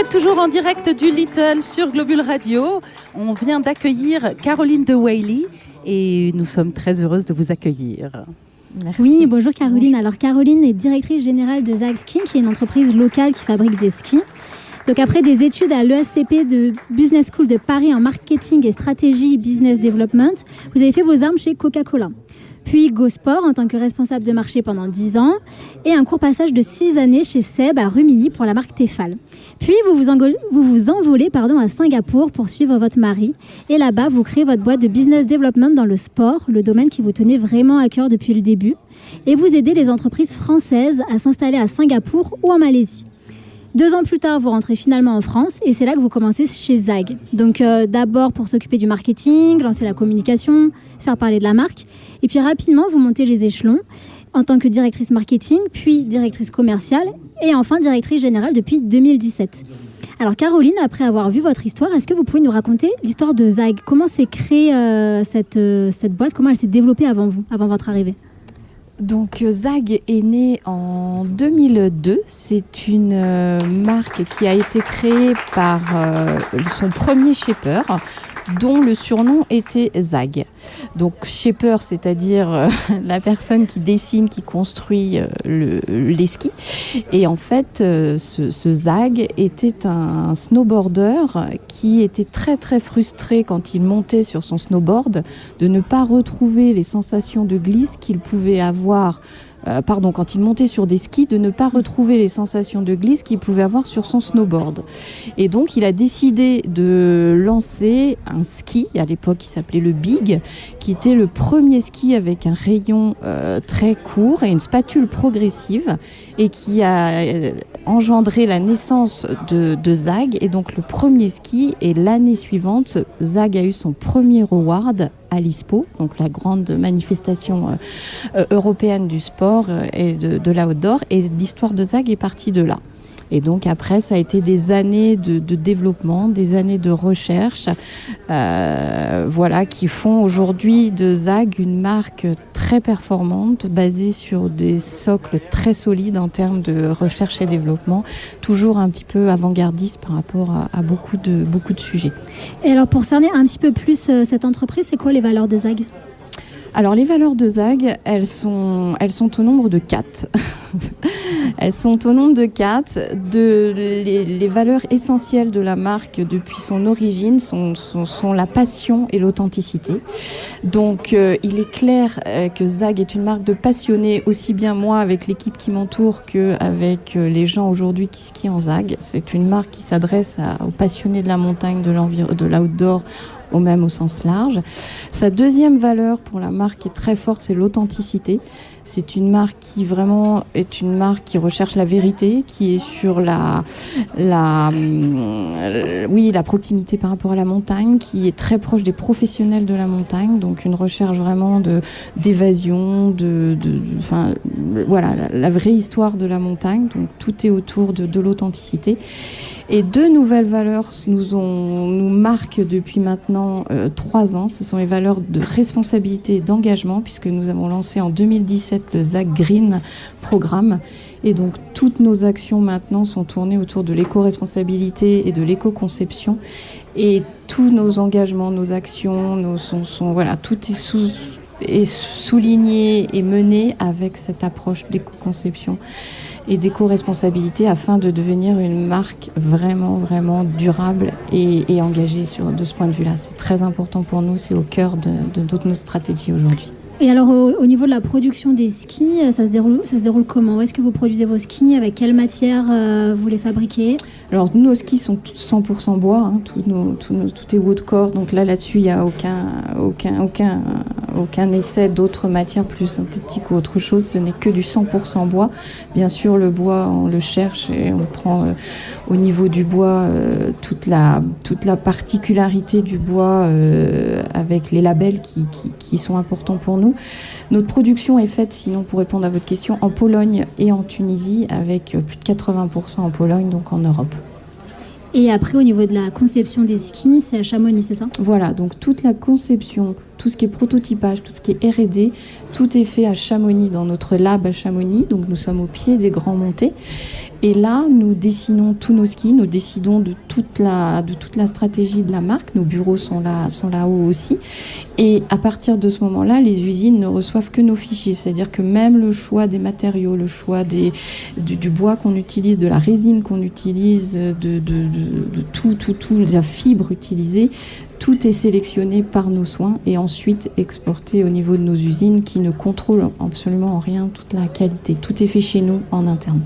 êtes toujours en direct du Little sur Globule Radio. On vient d'accueillir Caroline de Wailly et nous sommes très heureuses de vous accueillir. Merci. Oui, bonjour Caroline. Alors Caroline est directrice générale de Zag Ski, qui est une entreprise locale qui fabrique des skis. Donc après des études à l'ESCP de Business School de Paris en marketing et stratégie business development, vous avez fait vos armes chez Coca-Cola. Puis GoSport en tant que responsable de marché pendant 10 ans et un court passage de 6 années chez Seb à Rumilly pour la marque Tefal. Puis vous vous envolez à Singapour pour suivre votre mari et là-bas vous créez votre boîte de business development dans le sport, le domaine qui vous tenait vraiment à cœur depuis le début, et vous aidez les entreprises françaises à s'installer à Singapour ou en Malaisie. 2 ans plus tard, vous rentrez finalement en France et c'est là que vous commencez chez Zag. Donc d'abord pour s'occuper du marketing, lancer la communication, faire parler de la marque. Et puis rapidement, vous montez les échelons en tant que directrice marketing, puis directrice commerciale et enfin directrice générale depuis 2017. Alors Caroline, après avoir vu votre histoire, est-ce que vous pouvez nous raconter l'histoire de Zag ? Comment s'est créée cette boîte ? Comment elle s'est développée avant votre arrivée ? Donc Zag est né en 2002. C'est une marque qui a été créée par son premier shaper, dont le surnom était Zag. Donc shaper, c'est-à-dire la personne qui dessine, qui construit les skis. Et en fait, ce Zag était un snowboarder qui était très très frustré quand il montait sur son snowboard de ne pas retrouver les sensations de glisse qu'il pouvait avoir. Quand il montait sur des skis, de ne pas retrouver les sensations de glisse qu'il pouvait avoir sur son snowboard. Et donc, il a décidé de lancer un ski, à l'époque, qui s'appelait le Big, qui était le premier ski avec un rayon très court et une spatule progressive, et qui a engendré la naissance de Zag. Et donc, le premier ski, et l'année suivante, Zag a eu son premier award à l'ISPO, donc la grande manifestation européenne du sport et de l'outdoor, et l'histoire de Zag est partie de là. Et donc après, ça a été des années de développement, des années de recherche, qui font aujourd'hui de Zag une marque très performante, basée sur des socles très solides en termes de recherche et développement, toujours un petit peu avant-gardiste par rapport à beaucoup de sujets. Et alors pour cerner un petit peu plus cette entreprise, c'est quoi les valeurs de Zag ? Alors les valeurs de Zag, elles sont au nombre de 4. Elles sont au nombre de 4. Les valeurs essentielles de la marque depuis son origine sont la passion et l'authenticité. Donc il est clair que Zag est une marque de passionnés, aussi bien moi avec l'équipe qui m'entoure qu'avec les gens aujourd'hui qui skient en Zag. C'est une marque qui s'adresse aux passionnés de la montagne, de l'outdoor, ou même au sens large. Sa deuxième valeur pour la marque est très forte, c'est l'authenticité. C'est une marque qui vraiment est une marque qui recherche la vérité, qui est sur la proximité par rapport à la montagne, qui est très proche des professionnels de la montagne, donc une recherche vraiment d'évasion, la vraie histoire de la montagne. Donc tout est autour de l'authenticité. Et 2 nouvelles valeurs nous marquent depuis maintenant 3 ans. Ce sont les valeurs de responsabilité et d'engagement, puisque nous avons lancé en 2017 le Zag Green Programme. Et donc toutes nos actions maintenant sont tournées autour de l'éco-responsabilité et de l'éco-conception. Et tous nos engagements, nos actions, tout est souligné et mené avec cette approche d'éco-conception et d'éco-responsabilité afin de devenir une marque vraiment, vraiment durable et engagée de ce point de vue-là. C'est très important pour nous, c'est au cœur de toutes nos stratégies aujourd'hui. Et alors au niveau de la production des skis, ça se déroule comment ? Où est-ce que vous produisez vos skis ? Avec quelle matière vous les fabriquez ? Alors nos skis sont tous 100% bois, tout est woodcore, donc là-dessus il n'y a aucun essai d'autres matières plus synthétiques ou autre chose, ce n'est que du 100% bois. Bien sûr le bois on le cherche et on prend au niveau du bois toute la particularité du bois avec les labels qui sont importants pour nous. Notre production est faite, sinon pour répondre à votre question, en Pologne et en Tunisie, avec plus de 80% en Pologne, donc en Europe. Et après, au niveau de la conception des skis, c'est à Chamonix, c'est ça ? Voilà, donc toute la conception, tout ce qui est prototypage, tout ce qui est R&D, tout est fait à Chamonix, dans notre lab à Chamonix. Donc nous sommes au pied des Grands Montées. Et là, nous dessinons tous nos skis, nous décidons de toute la stratégie de la marque. Nos bureaux sont là-haut aussi. Et à partir de ce moment-là, les usines ne reçoivent que nos fichiers. C'est-à-dire que même le choix des matériaux, le choix du bois qu'on utilise, de la résine qu'on utilise, de tout, la fibre utilisée, tout est sélectionné par nos soins et ensuite exporté au niveau de nos usines qui ne contrôlent absolument en rien toute la qualité. Tout est fait chez nous en interne.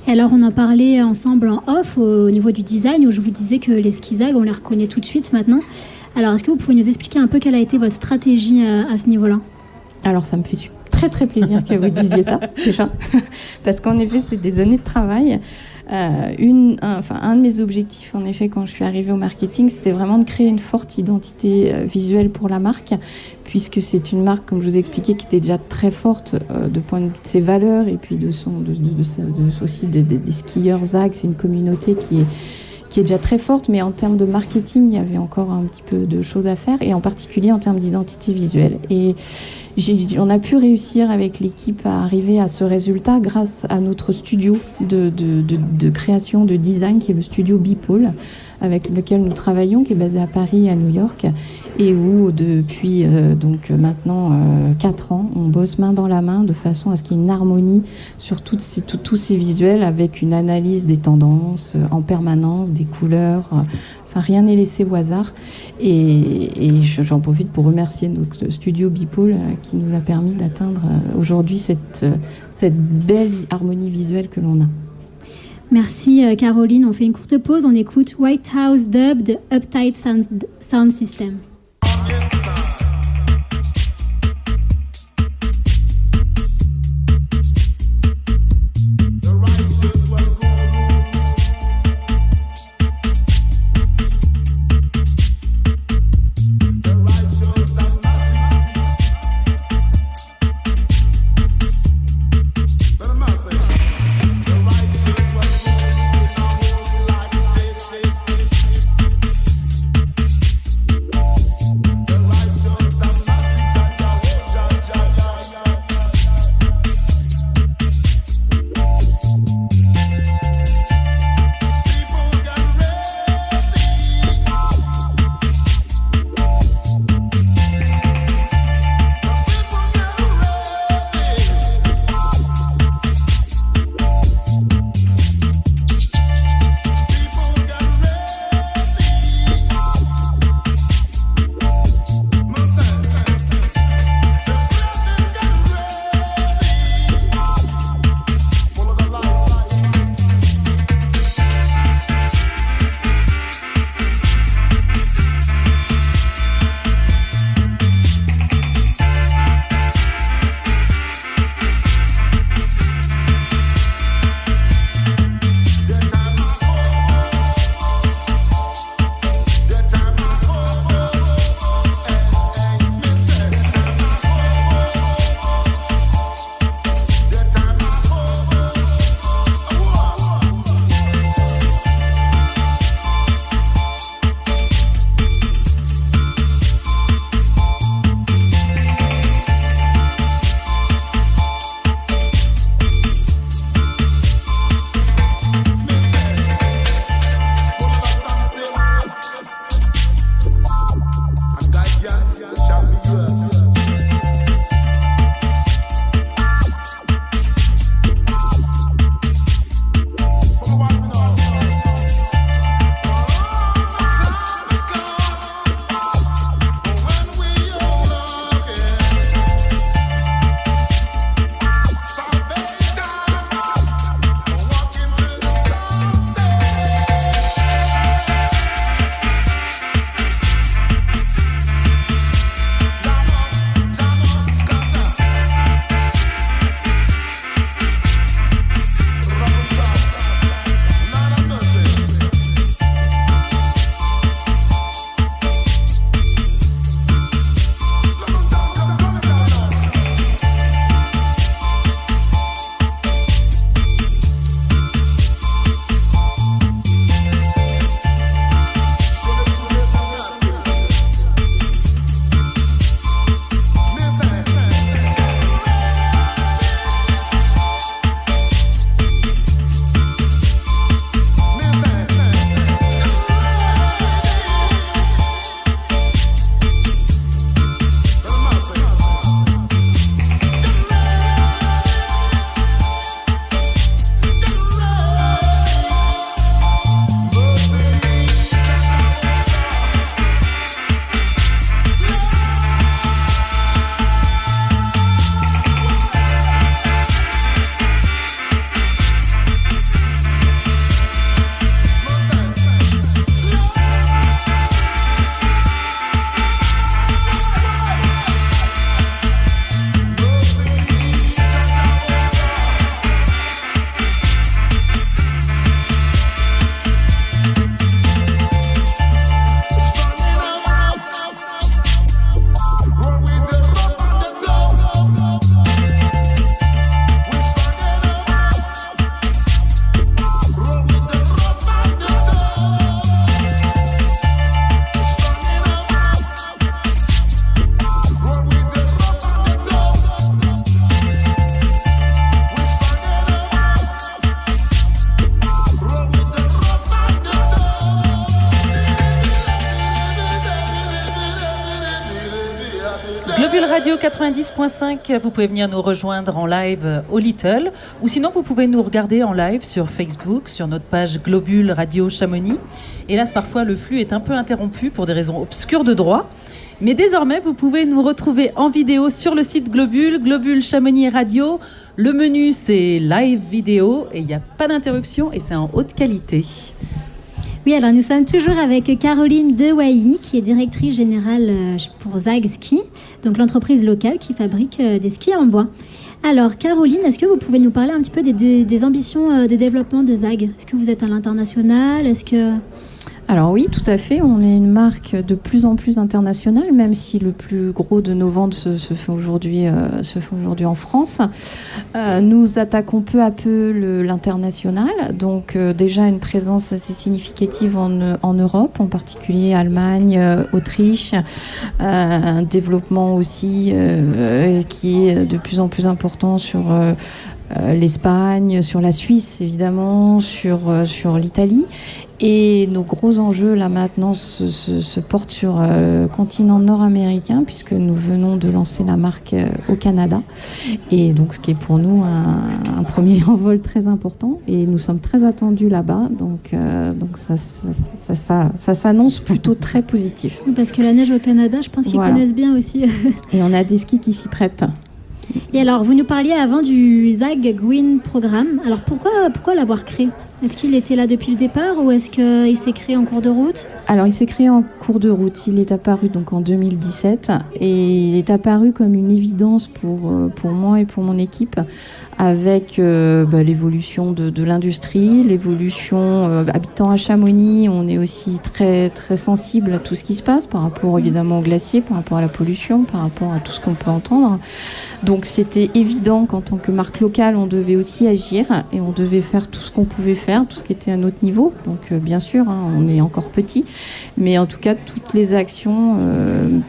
Et alors, on en parlait ensemble en off au niveau du design, où je vous disais que les skis Zag, on les reconnaît tout de suite maintenant. Alors, est-ce que vous pouvez nous expliquer un peu quelle a été votre stratégie à ce niveau-là ? Alors, ça me fait très très plaisir que vous disiez ça, déjà. Parce qu'en effet, c'est des années de travail. Un de mes objectifs, en effet, quand je suis arrivée au marketing, c'était vraiment de créer une forte identité visuelle pour la marque, puisque c'est une marque, comme je vous ai expliqué, qui était déjà très forte de point de vue de ses valeurs et puis aussi des skieurs Zag. C'est une communauté qui est déjà très forte, mais en termes de marketing, il y avait encore un petit peu de choses à faire, et en particulier en termes d'identité visuelle. Et on a pu réussir avec l'équipe à arriver à ce résultat grâce à notre studio de création, de design, qui est le studio Bipole, avec lequel nous travaillons, qui est basé à Paris et à New York, et où depuis maintenant 4 ans, on bosse main dans la main de façon à ce qu'il y ait une harmonie sur tous ces visuels, avec une analyse des tendances en permanence, des couleurs. Enfin, rien n'est laissé au hasard. Et j'en profite pour remercier notre studio Bipole qui nous a permis d'atteindre aujourd'hui cette belle harmonie visuelle que l'on a. Merci Caroline. On fait une courte pause. On écoute White House Dub de Uptight Sound System. Radio 90.5, vous pouvez venir nous rejoindre en live au Little, ou sinon vous pouvez nous regarder en live sur Facebook, sur notre page Globule Radio Chamonix. Hélas, parfois le flux est un peu interrompu pour des raisons obscures de droit, mais désormais vous pouvez nous retrouver en vidéo sur le site Globule, Globule Chamonix Radio. Le menu c'est live vidéo et il n'y a pas d'interruption et c'est en haute qualité. Oui, alors nous sommes toujours avec Caroline Dewailly, qui est directrice générale pour ZAG Ski, donc l'entreprise locale qui fabrique des skis en bois. Alors Caroline, est-ce que vous pouvez nous parler un petit peu des ambitions de développement de ZAG ? Est-ce que vous êtes à l'international ? Alors oui, tout à fait. On est une marque de plus en plus internationale, même si le plus gros de nos ventes se fait aujourd'hui en France. Nous attaquons peu à peu l'international, donc déjà une présence assez significative en Europe, en particulier Allemagne, Autriche, un développement aussi qui est de plus en plus important sur l'Espagne, sur la Suisse évidemment, sur l'Italie. Et nos gros enjeux là maintenant se portent sur le continent nord-américain, puisque nous venons de lancer la marque au Canada. Et donc ce qui est pour nous un premier envol très important. Et nous sommes très attendus là-bas. Donc ça s'annonce plutôt très positif. Parce que la neige au Canada, je pense qu'ils connaissent bien aussi. Et on a des skis qui s'y prêtent. Et alors, vous nous parliez avant du ZAG Green Programme. Alors pourquoi l'avoir créé ? Est-ce qu'il était là depuis le départ ou est-ce qu'il s'est créé en cours de route ? Alors, il s'est créé en cours de route. Il est apparu donc en 2017 et il est apparu comme une évidence pour moi et pour mon équipe avec l'évolution de l'industrie, l'évolution habitant à Chamonix. On est aussi très, très sensible à tout ce qui se passe par rapport évidemment au glacier, par rapport à la pollution, par rapport à tout ce qu'on peut entendre. Donc, c'était évident qu'en tant que marque locale, on devait aussi agir et on devait faire tout ce qu'on pouvait faire, tout ce qui était à notre niveau. Donc bien sûr, on est encore petit, mais en tout cas, toutes les actions,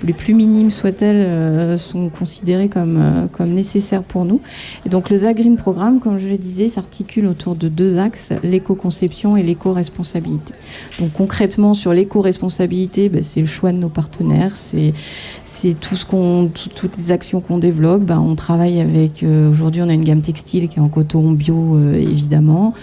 les plus minimes soient-elles, sont considérées comme nécessaires pour nous. Et donc le ZAG Green Programme, comme je le disais, s'articule autour de deux axes, l'éco-conception et l'éco-responsabilité. Donc concrètement, sur l'éco-responsabilité, c'est le choix de nos partenaires, c'est toutes les actions qu'on développe. On travaille avec, aujourd'hui on a une gamme textile qui est en coton bio évidemment.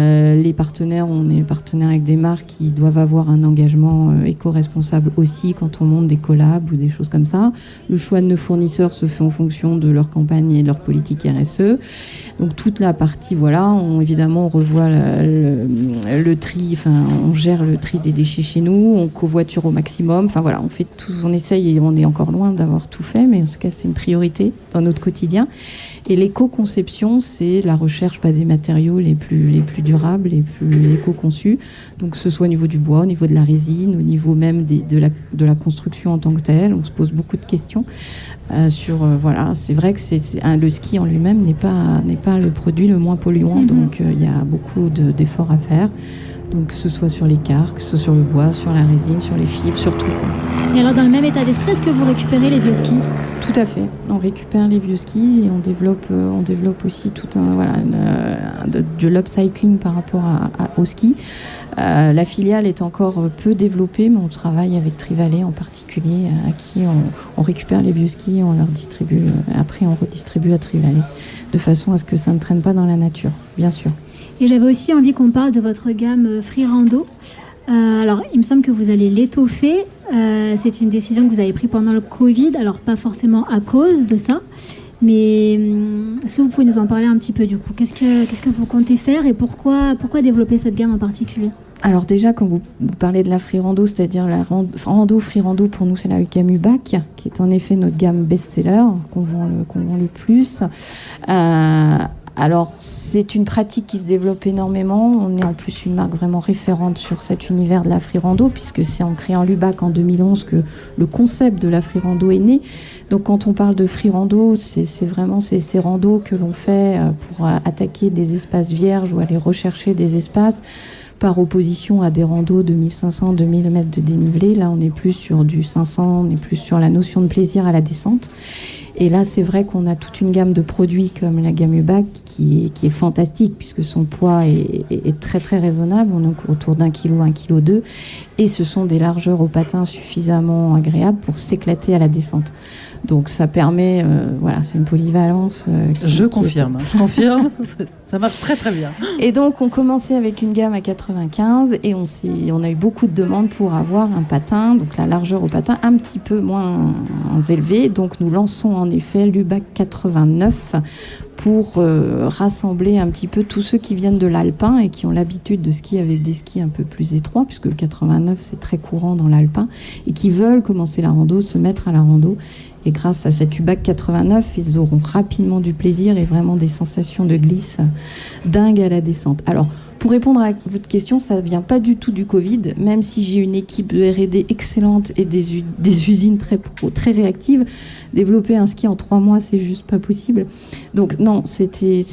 Les partenaires, on est partenaire avec des marques qui doivent avoir un engagement éco-responsable aussi quand on monte des collabs ou des choses comme ça. Le choix de nos fournisseurs se fait en fonction de leur campagne et de leur politique RSE. Donc toute la partie, évidemment on revoit le tri, on gère le tri des déchets chez nous, on covoiture au maximum, on fait tout, on essaye et on est encore loin d'avoir tout fait, mais en tout cas c'est une priorité dans notre quotidien. Et l'éco-conception, c'est la recherche des matériaux les plus durables, les plus éco-conçus. Donc, que ce soit au niveau du bois, au niveau de la résine, au niveau même de la construction en tant que telle. On se pose beaucoup de questions c'est vrai que le ski en lui-même n'est pas le produit le moins polluant. Donc, il y a beaucoup d'efforts à faire. Donc, que ce soit sur les cars, que ce soit sur le bois, sur la résine, sur les fibres, sur tout. Et alors, dans le même état d'esprit, est-ce que vous récupérez les vieux skis ? Tout à fait. On récupère les vieux skis et on développe aussi tout de l'upcycling par rapport au ski. La filiale est encore peu développée, mais on travaille avec Trivalet en particulier, à qui on récupère les vieux skis et on leur distribue. Après, on redistribue à Trivalet, de façon à ce que ça ne traîne pas dans la nature, bien sûr. Et j'avais aussi envie qu'on parle de votre gamme Free Rando. Alors, il me semble que vous allez l'étoffer. C'est une décision que vous avez prise pendant le Covid, alors pas forcément à cause de ça. Mais est-ce que vous pouvez nous en parler un petit peu du coup ? Qu'est-ce que vous comptez faire et pourquoi développer cette gamme en particulier ? Alors déjà, quand vous parlez de la Free Rando, c'est-à-dire la Free Rando, pour nous, c'est la gamme UBAC, qui est en effet notre gamme best-seller, qu'on vend le plus. Alors, c'est une pratique qui se développe énormément. On est en plus une marque vraiment référente sur cet univers de la Free Rando, puisque c'est en créant l'UBAC en 2011 que le concept de la Free Rando est né. Donc, quand on parle de Free Rando, c'est vraiment ces randos que l'on fait pour attaquer des espaces vierges ou aller rechercher des espaces par opposition à des randos de 1500-2000 mètres de dénivelé. Là, on est plus sur du 500, on est plus sur la notion de plaisir à la descente. Et là, c'est vrai qu'on a toute une gamme de produits comme la gamme UBAC qui est fantastique puisque son poids est très très raisonnable. On est autour d'1 kg, 1,2 kg. Et ce sont des largeurs au patin suffisamment agréables pour s'éclater à la descente. Donc ça permet, c'est une polyvalence. Je confirme, ça marche très très bien. Et donc on commençait avec une gamme à 95 et on a eu beaucoup de demandes pour avoir un patin, donc la largeur au patin un petit peu moins élevée. Donc nous lançons en effet l'UBAC 89 pour rassembler un petit peu tous ceux qui viennent de l'alpin et qui ont l'habitude de skier avec des skis un peu plus étroits, puisque le 89 c'est très courant dans l'alpin, et qui veulent commencer la rando, se mettre à la rando. Et grâce à cet UBAC 89, ils auront rapidement du plaisir et vraiment des sensations de glisse dingues à la descente. Alors, pour répondre à votre question, ça ne vient pas du tout du Covid, même si j'ai une équipe de R&D excellente et des usines très réactives. Développer un ski en 3 mois, c'est juste pas possible. Donc non, c'était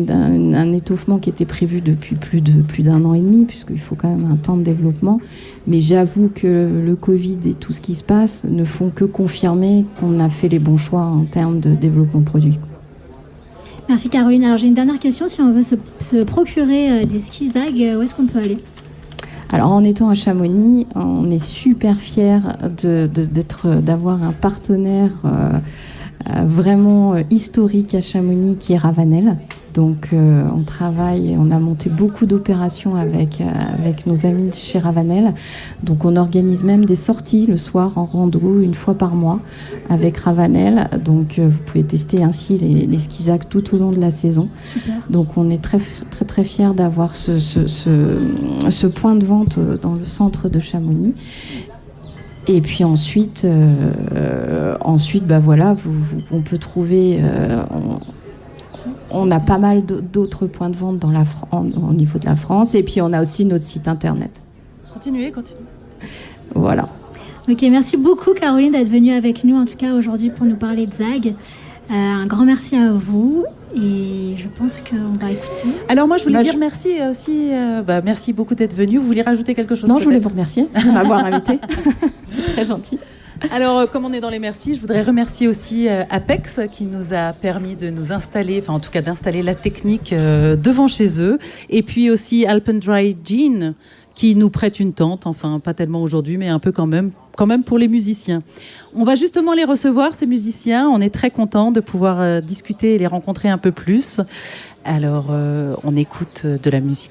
un étoffement qui était prévu depuis plus d'1 an et demi, puisqu'il faut quand même un temps de développement. Mais j'avoue que le Covid et tout ce qui se passe ne font que confirmer qu'on a fait les bons choix en termes de développement de produits. Merci Caroline. Alors j'ai une dernière question. Si on veut se procurer des skis ZAG, où est-ce qu'on peut aller ? Alors en étant à Chamonix, on est super fiers d'avoir un partenaire vraiment historique à Chamonix qui est Ravanel. Donc on a monté beaucoup d'opérations avec nos amis de chez Ravanel. Donc on organise même des sorties le soir en rando 1 fois par mois avec Ravanel. Donc vous pouvez tester ainsi les skis ZAG tout au long de la saison. Super. Donc on est très très très fiers d'avoir ce point de vente dans le centre de Chamonix. Et puis ensuite, on peut trouver. On a pas mal d'autres points de vente au niveau de la France. Et puis on a aussi notre site internet. Continuez. Voilà. Ok, merci beaucoup Caroline d'être venue avec nous en tout cas aujourd'hui pour nous parler de ZAG. Un grand merci à vous et je pense qu'on va écouter. Alors moi je voulais dire merci aussi, merci beaucoup d'être venu. Vous voulez rajouter quelque chose ? Non, je voulais vous remercier de m'avoir invité. C'est très gentil. Alors, comme on est dans les merci, je voudrais remercier aussi Apex qui nous a permis de nous installer, enfin en tout cas d'installer la technique devant chez eux. Et puis aussi Alpendry Jean qui nous prête une tente, enfin pas tellement aujourd'hui, mais un peu quand même pour les musiciens. On va justement les recevoir, ces musiciens. On est très contents de pouvoir discuter et les rencontrer un peu plus. Alors, on écoute de la musique.